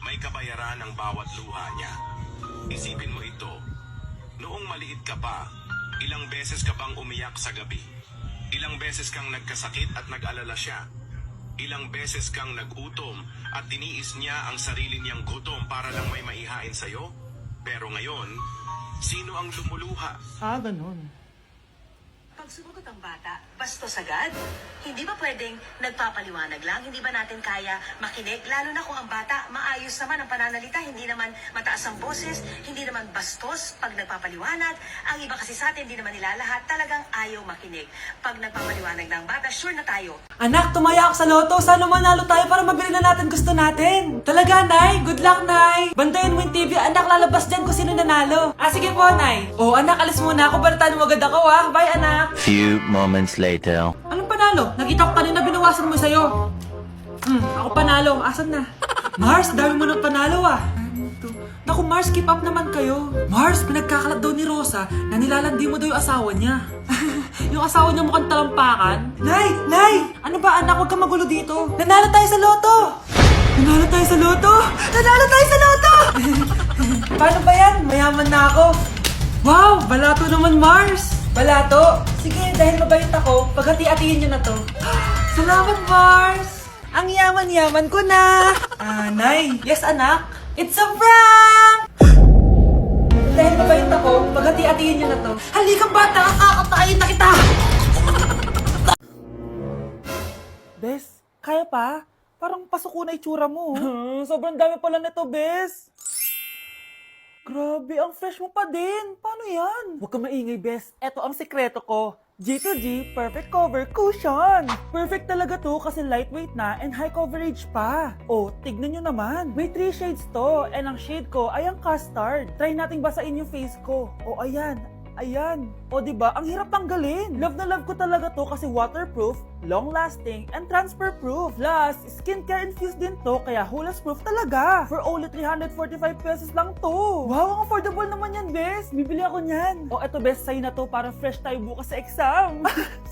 may kabayaran ang bawat luha niya. Isipin mo ito, noong maliit ka pa, ilang beses ka bang umiyak sa gabi? Ilang beses kang nagkasakit at nag-alala siya? Ilang beses kang nagutom at tiniis niya ang sarili niyang gutom para lang may maihain sa'yo? Pero ngayon, sino ang lumuluha? Ganun. Pag sumagot ang bata, bastos agad. Hindi ba pwedeng nagpapaliwanag lang? Hindi ba natin kaya makinig? Lalo na kung ang bata, maayos naman ang pananalita, hindi naman mataas ang boses, hindi naman bastos pag nagpapaliwanag. Ang iba kasi sa atin, hindi naman nila lahat talagang ayaw makinig. Pag nagpapaliwanag ng bata, sure na tayo. Anak, tumaya ako sa loto. Sana manalo tayo para mabili na natin gusto natin. Talaga, Nay? Good luck, Nay. Bantayan mo yung TV. Anak, lalabas dyan kung sino nanalo. Sige po, Nay. Anak, alis muna ako. Balitaan mo agad ako, Bye, anak. Few moments later. Anong panalo? Nakita ko kanina binawasan mo sa'yo. Ako panalo. Asan na? Mars, dami mo ng panalo, Naku, Mars, keep up naman kayo. Mars, pinagkakalat daw ni Rosa na nilalandi mo daw yung asawa niya. Yung asawa niya mukhang talampakan. Nay! Nay! Ano ba, anak? Huwag kang magulo dito. Nanalo tayo sa loto! Nanalo tayo sa loto! Nanalo tayo sa loto! Paano ba yan? Mayaman na ako. Wow! Balato naman, Mars! Balato? Sige, dahil mabait ako, paghati-hatiin niyo na to. Salamat, Mars! Ang yaman-yaman ko na! Nay! Yes, anak? It's a prank! Dahil mabait ako, paghati-hatiin niyo na to. Halika, bata! Kakatayin na kita! Bes, kaya pa? Parang pasuko na itsura mo. Sobrang dami pala nito, Bes. Grabe, ang fresh mo pa din. Paano yan? Huwag ka maingay, Bes. Eto ang sekreto ko. G2G Perfect Cover Cushion. Perfect talaga to kasi lightweight na and high coverage pa. Tignan nyo naman. May 3 shades to and ang shade ko ay ang custard. Try nating basain yung face ko. Ayan. Ayan. Diba? Ang hirap tanggalin. Love na love ko talaga to kasi waterproof, long-lasting, and transfer-proof. Plus, skincare infused din to kaya hulas-proof talaga. For only 345 pesos lang to. Wow, ang affordable naman yan, Bes. Bibili ako niyan. Eto, Bes, sa'yo na to para fresh tayo bukas sa exam.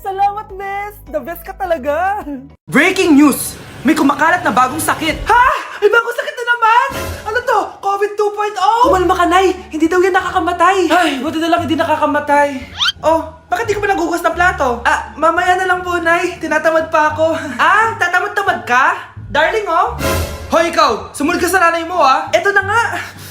Salamat, Bes. The best ka talaga. Breaking news! May kumakalat na bagong sakit. Ha? May bagong sakit na naman? Ano to? COVID 2.0? Kumalma ka, Nay. Hindi daw yan nakakamatay. Ay, buti na lang hindi nakakamatay. Bakit di ka pa nagugas ng plato? Mamaya na lang po, Nay. Tinatamad pa ako. Tatamad-tamad ka? Darling, Hoy, ikaw! Sumunod ka sa nanay mo, Eto na nga.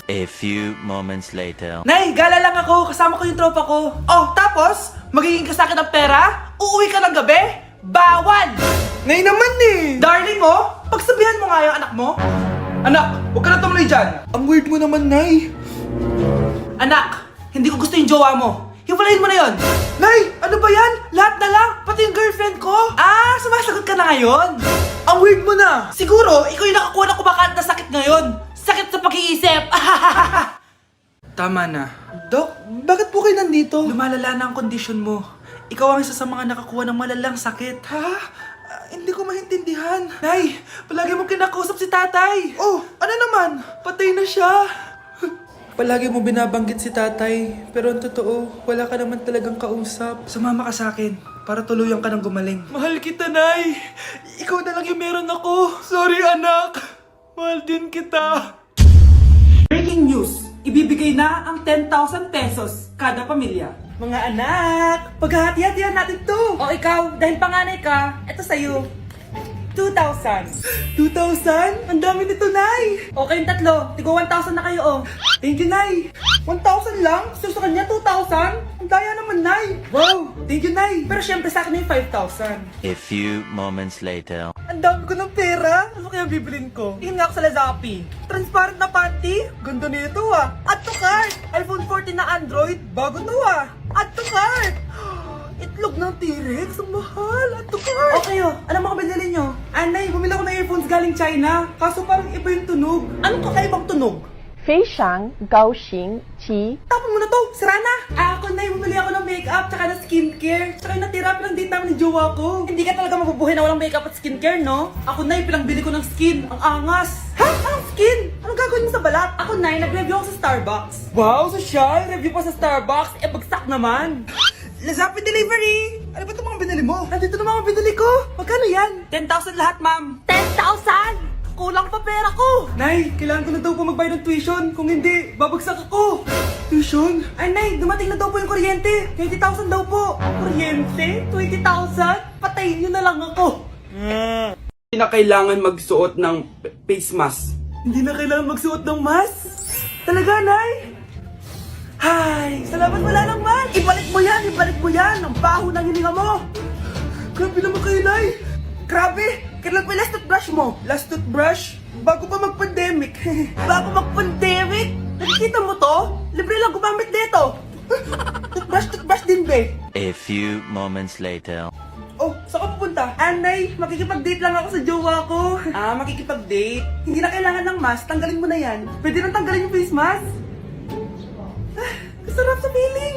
A few moments later. Nay, gala lang ako. Kasama ko yung tropa ko. Tapos? Magiging ka sa akin ng pera? Uuwi ka ng gabi? Bawal! Nay naman Darling, pagsabihan mo nga yung anak mo. Anak, huwag ka na tumuloy dyan. Ang weird mo naman, Nay. Anak, hindi ko gusto yung jowa mo. Hiwalayin mo na yon. Nay, ano ba yan? Lahat na lang, pati yung girlfriend ko. Sumasagot ka na ngayon? Ang weird mo na. Siguro, ikaw yung nakakuha na kumakalat na sakit ngayon. Sakit sa pag-iisip. Tama na. Dok, bakit po kayo nandito? Lumalala na ang kondisyon mo. Ikaw ang isa sa mga nakakuha ng malalang sakit. Hindi ko maintindihan. Nay, palagi mo kinakausap si tatay. Ano naman? Patay na siya. Palagi mo binabanggit si tatay, pero ang totoo, wala ka naman talagang kausap. Sumama ka sa akin, para tuluyan ka ng gumaling. Mahal kita, Nay! Ikaw na lang yung meron ako. Sorry, anak. Mahal din kita. Breaking news! Ibibigay na ang 10,000 pesos kada pamilya. Mga anak, paghahati-hatihan natin to. Ikaw, dahil panganay ka, eto sa'yo. 2,000. 2,000? Ang dami nito, Nay! Okay yung tatlo. Tigo 1,000 na kayo, Thank you, Nay. 1,000 lang? So sa kanya, 2,000? Ang daya naman, Nay. Wow! Thank you, Nay. Pero syempre sa akin yung 5,000. A few moments later. Ang dami ko ng pera. Ano kaya bibilin ko? Tingin nga ako sa Lazappi. Transparent na panty. Ganda nito, Add to cart. iPhone 14 na Android. Bago to, Add to cart. Itlog ng T-Rex, ang mahal. Add to cart. Okay, alam mo ka binili nyo? Anay, bumili ako ng earphones galing China. Kaso parang iba yung tunog. Anong kakaibang tunog? 非常高兴其 Tapon mo na to, sira na! Ako na, bumili ako ng makeup tsaka ng skincare. Tsaka yung natira pilang date namin ng jowa ko. Hindi ka talaga mabubuhay na walang makeup at skincare, no? Ako na, pilang bili ko ng skin. Ang angas! Ha? Anong skin? Anong gagawin mo sa balat? Ako na, nag-review ako sa Starbucks. Wow, social! Review pa sa Starbucks? Bagsak naman! Lazappi delivery! Ano ba itong mga binili mo? Nandito na mga binili ko! Magkano yan? 10,000 lahat, ma'am. 10,000 kulang pa pera ko. Nay, kailangan ko na daw po magbayad ng tuition. Kung hindi, babagsak ako. Tuition? Ay, Nay, dumating na daw po yung kuryente. 20,000 daw po. Kuryente? 20,000? Patayin niyo na lang ako. Hindi na kailangan magsuot ng face mask. Hindi na kailangan magsuot ng mask? Talaga, Nay? Hay, salamat wala lang, man. Ibalik mo yan, ibalik mo yan. Ang baho ng hininga mo. Grabe naman kayo, Nay. Grabe, kailan pa yung last toothbrush mo? Last toothbrush? Bago pa mag-pandemic. Bago mag-pandemic? Nakikita mo to? Libre lang gumamit dito. Toothbrush din, be. A few moments later. Oh, saan ka pupunta? Anay, makikipag-date lang ako sa jowa ko. Ah, makikipag-date? Hindi na kailangan ng mask, tanggalin mo na yan. Pwede nang tanggalin yung face mask? Ah, kasarap sa feeling.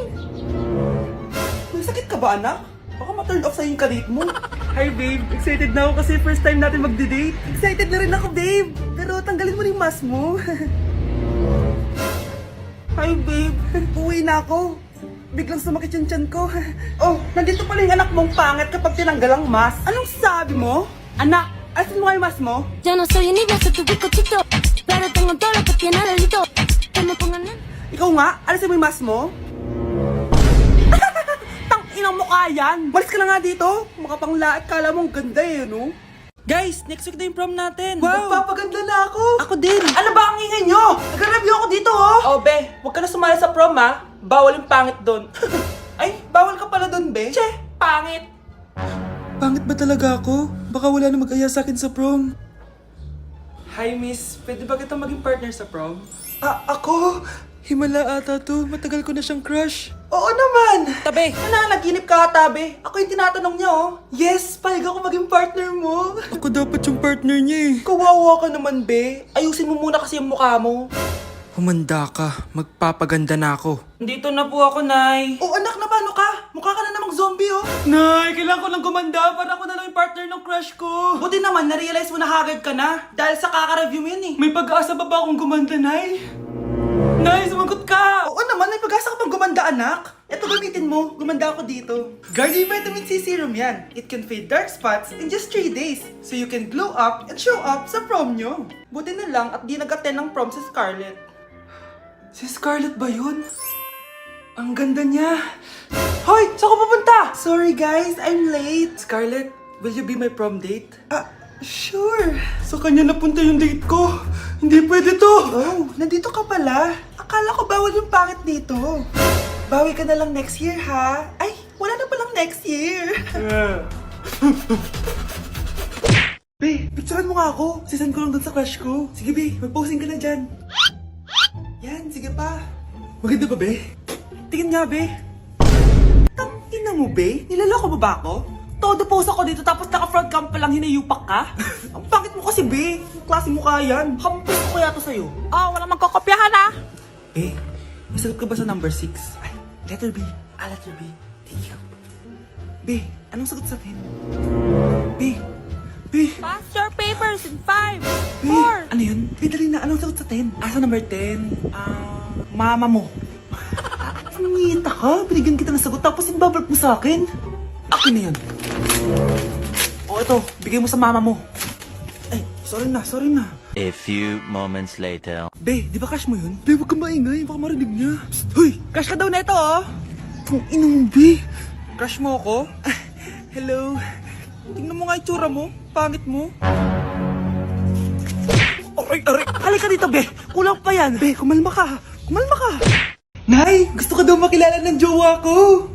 May sakit ka ba, anak? Baka ma-turn off sa'yo yung kadate mo. Hi, babe. Excited na ako kasi first time natin magde-date. Excited na rin ako, babe. Pero tanggalin mo rin yung mask mo. Hi, babe. Uwi na ako. Biglang sumakit yung tiyan ko. Oh, nandito pala yung anak mong pangit kapag tinanggal ang mask. Anong sabi mo? Anak, asin mo nga yung mask mo? Yo no soy envidia, soy tu bizcochito. Pero tengo todo lo que tiene delito. Que me pongan en... Ikaw nga, alisin mo yung mask mo? Tang-inang mukha yan! Malis ka na nga dito! Makapanglaat, kala mong ganda eh, no? Guys, next week na yung prom natin. Wow! Magpapaganda na ako. Ako din. Ano ba ang ingay nyo? Nag-review ako dito, oh. Oh, be, huwag ka na sumali sa prom, ha? Bawal yung pangit doon. Ay, bawal ka pala doon, be. Che, pangit. Pangit ba talaga ako? Baka wala na mag-aya sa akin sa prom. Hi, miss. Pwede ba kita maging partner sa prom? Ah, ako? Himala ata to. Matagal ko na siyang crush. Oo naman! Tabi! Nananaginip ka, tabi. Ako yung tinatanong niya, oh. Yes, payag ako maging partner mo. Ako dapat yung partner niya eh. Kawawa ka naman, be. Ayusin mo muna kasi yung mukha mo. Humanda ka. Magpapaganda na ako. Dito na po ako, Nay. Oh, anak, na paano ka? Mukha ka na namang zombie, oh. Nay, kailangan ko lang gumanda para ako na lang yung partner ng crush ko. Buti naman, na-realize mo na haggard ka na. Dahil sa kaka-review mo yun, eh. May pag-asa ba akong gumanda, Nay? Nay, sumagot ka! Oo naman, may pag-asa ka pang gumanda, anak. Ito gamitin mo, gumanda ako dito. Garnier Vitamin C Serum yan. It can fade dark spots in just 3 days. So you can glow up and show up sa prom nyo. Buti na lang at di nag-attend ng prom si Scarlett. Si Scarlett ba yun? Ang ganda niya. Hoy! Saan ka pupunta? Sorry guys, I'm late. Scarlett, will you be my prom date? Sure. Sa kanya napunta yung date ko. Hindi pwede to. Oh, nandito ka pala. Akala ko bawal yung pangit dito. Bawi ka na lang next year, ha? Ay, wala na palang next year. Be, picturean mo nga ako. Sisan ko lang dun sa crush ko. Sige, be, mag-posing ka na dyan. Yan, sige pa. Maganda ba, be? Tingin nga, be. Tangina mo, be? Nilaloko mo ba ako? Todo pose ako dito tapos naka-front cam pa lang hinayupak ka? Ang pangit mo kasi, be. Yung klase mukha yan. Hampis ko kaya to sa'yo. Oh, wala magkokopyahan, ha? Be, nasagot ka ba sa number 6? Ay, letter B. Letter B. Thank you. Be, anong sagot sa atin? Be, Pass your papers in 5, Be, 4. ano yun? Be, dali na. Anong sagot sa 10? Sa number 10? Mama mo. Anong ngita ka? Binigyan kita ng sagot tapos ibabalik mo sa akin? Akin na yun. O, ito. Bigay mo sa mama mo. Ay, sorry na. A few moments later. Be, di ba crush mo yun? Be, huwag kang maingay. Baka marinig niya. Psst, hoy! Crush ka daw na ito, oh! Kung inong, Be. Crush mo ako? Hello. Tingnan mo nga itsura mo. Pangit mo. Aray! Halika dito, Be. Kulang pa yan. Be, kumalma ka. Nay, gusto ka daw makilala ng jowa ko.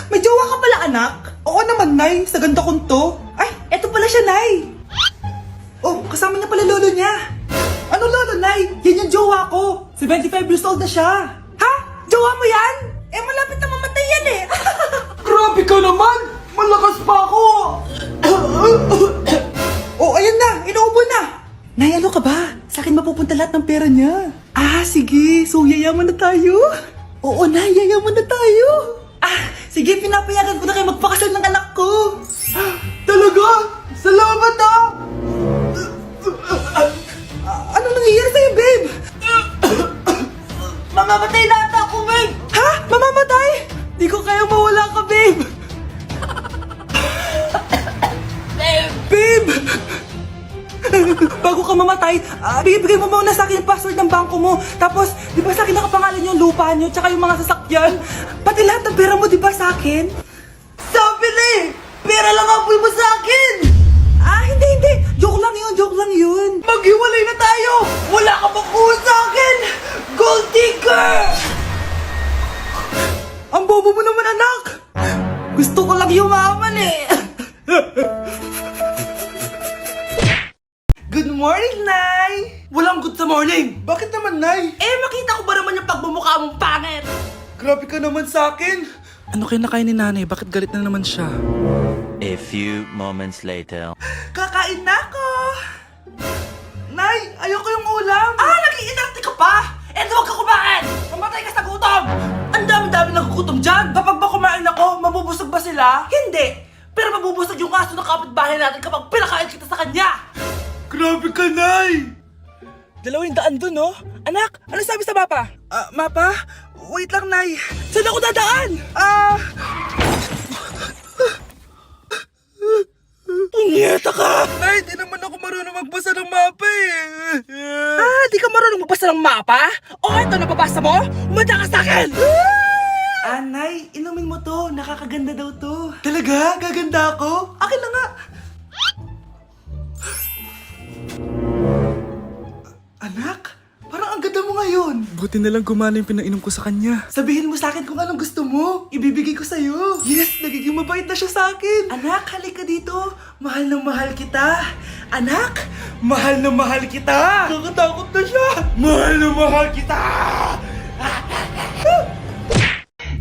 May jowa ka pala, anak? Oo naman, Nay. Sa ganda kong to. Ay, eto pala siya, Nay. Oh, kasama niya pala lolo niya. Ano lolo, Nay? Yan yung jowa ko. 75 years old na siya. Ha? Jowa mo yan? Eh, malapit na mamatay yan eh. Grabe ka naman! Malakas pa ako! Oh, ayan na! Inuubo na! Nay, ano ka ba? Sa akin mapupunta lahat ng pera niya. Sige. So, yayaman na tayo? Oo, Nay. Yayaman na tayo. Sige. Pinapayagan ko na kayo magpakasal ng anak ko. Talaga? Salamat, Ano nangyayari sa'yo, babe? Mamamatay na ata ako, babe! Ha? Mamamatay? Di ko kaya mawala ka, babe! Babe! bago ka mamatay, bigay mo muna sa akin yung password ng bangko mo. Tapos, di ba sa akin nakapangalan yung lupa nyo, tsaka yung mga sasakyan? Pati lahat ng pera mo, di ba sa akin? Sabi na eh! Pera lang ang mo sa akin! Hindi. Joke lang yun. Maghiwalay na tayo! Wala ka makuha sa akin! Gold digger! Ang bobo mo naman, anak! Gusto ko lang yumaman eh! Good morning, Nay! Walang good sa morning! Bakit naman, Nay? Makita ko ba naman yung pagmumukha mong pangit? Grabe ka naman sa akin! Ano kinakain ni Nanay? Bakit galit na naman siya? A few moments later. Kakain na ako! Nay, ayoko yung ulam! Nag-iinarte ka pa! Huwag ka kumain! Mamatay ka sa gutom! Ang dami-dami nagugutom dyan! Kapag ba kumain ako, mabubusog ba sila? Hindi! Pero mabubusog yung aso ng kapitbahay natin kapag pinakain kita sa kanya! Grabe ka, Nay! 200 dun, no? Anak, ano sabi sa mapa? Mapa? Wait lang, Nay. Saan ako dadaan? Punyeta ka! Nay, di naman ako marunong magbasa ng mapa eh. Di ka marunong magbasa ng mapa? Ito, nababasa mo? Umanda ka sa akin! Nay, inumin mo to. Nakakaganda daw to. Talaga? Gaganda ako? Akin na nga. Anak, parang ang ganda mo ngayon. Buti na lang gumana yung pinainom ko sa kanya. Sabihin mo sa akin kung anong gusto mo. Ibibigay ko sa'yo. Yes, nagiging mabait na siya sa akin. Anak, halika dito. Mahal na mahal kita. Anak, mahal na mahal kita. Nakakatakot na siya. Mahal na mahal kita.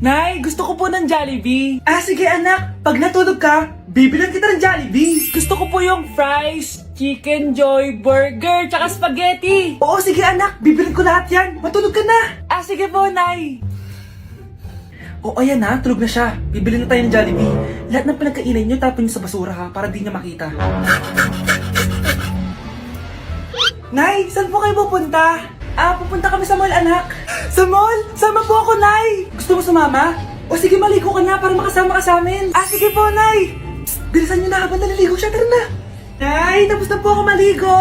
Nay, gusto ko po ng Jollibee. Sige anak, pag natulog ka, bibilan kita ng Jollibee. Gusto ko po yung fries, chicken joy, burger, tsaka spaghetti. Oo, sige anak, bibilan ko lahat yan. Matulog ka na. Sige po, Nay. Ayan na, tulog na siya. Bibili na tayo ng Jollibee. Lahat ng pinagkainan nyo, tapon nyo sa basura ha, para di niya makita. Nay, saan po kayo pupunta? Pupunta kami sa mall, anak. Sa mall? Sama po ako, Nay. Gusto mo sumama? Sige, maligo ka na para makasama ka sa amin. Sige po, Nay. Psst, bilisan nyo na habang naliligo siya. Tara na. Nay, tapos na po ako maligo.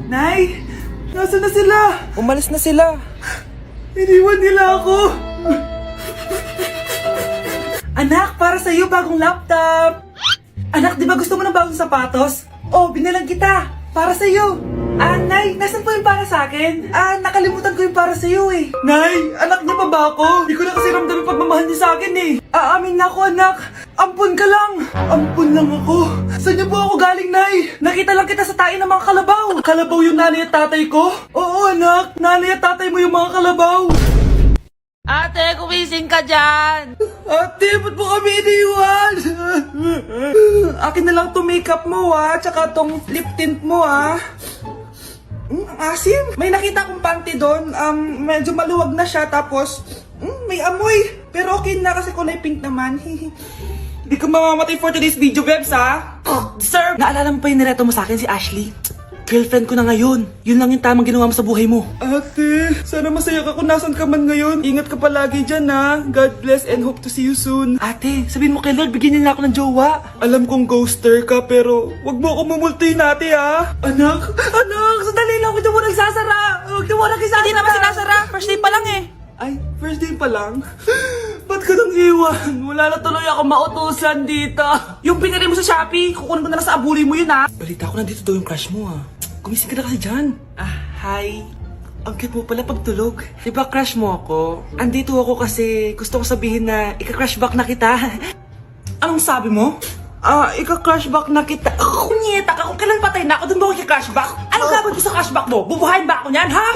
Nay, nasaan na sila? Umalis na sila. Iniwan nila ako. Anak, para sa'yo bagong laptop. Anak, di ba gusto mo ng bagong sapatos? Binalang kita. Para sa'yo. Nay, nasan po yung para sa akin? Nakalimutan ko yung para sa'yo eh. Nay, anak niya pa ba ako? Hindi ko na kasi ramdam yung pagmamahal niya sa akin eh. Aamin na ako, anak. Ampun ka lang. Ampun lang ako. Saan niyo po ako galing, Nay? Nakita lang kita sa tayo ng mga kalabaw. Kalabaw yung nanay at tatay ko? Oo, anak. Nanay at tatay mo yung mga kalabaw. Ate, kumising ka dyan! Ate, ba't mo kami iniwan? Akin na lang to makeup mo tsaka tong lip tint mo Ang asim. May nakita akong panty doon. Medyo maluwag na siya tapos may amoy. Pero okay na kasi kulay pink naman. Hindi ka mamamatay for today's video, Bebs Sir! Naalala mo pa yung nireto mo sa akin si Ashley? Girlfriend ko na ngayon. Yun lang yung tamang ginawa mo sa buhay mo. Ate, sana masaya ka kung nasan ka man ngayon. Ingat ka palagi dyan God bless and hope to see you soon. Ate, sabihin mo kay Lord, bigyan niya na ako ng jowa. Alam kong ghoster ka pero wag mo ako mumultuin ate Anak, sandali lang. Huwag mo nagsasara. Huwag mo nagsasara. Hindi naman sinasara. First day pa lang eh. Ay, first day pa lang? Ba't ka nang iwan? Wala na tuloy ako mautusan dito. Yung pinili mo sa Shopee, kukunin ko na lang sa abuli mo yun Balita ko nandito daw yung crush mo Gumising ka na kasi dyan. Hi. Ang cute mo pala pagtulog. Diba crush mo ako? Andito ako kasi gusto ko sabihin na ika-crush back na kita. Anong sabi mo? Ika-crush back na kita. Kunyeta ka, kung kailan patay na ako, dun ba ako ika-crush back? Anong gagawin ko sa crush back mo? Bubuhayin ba ako niyan, ha?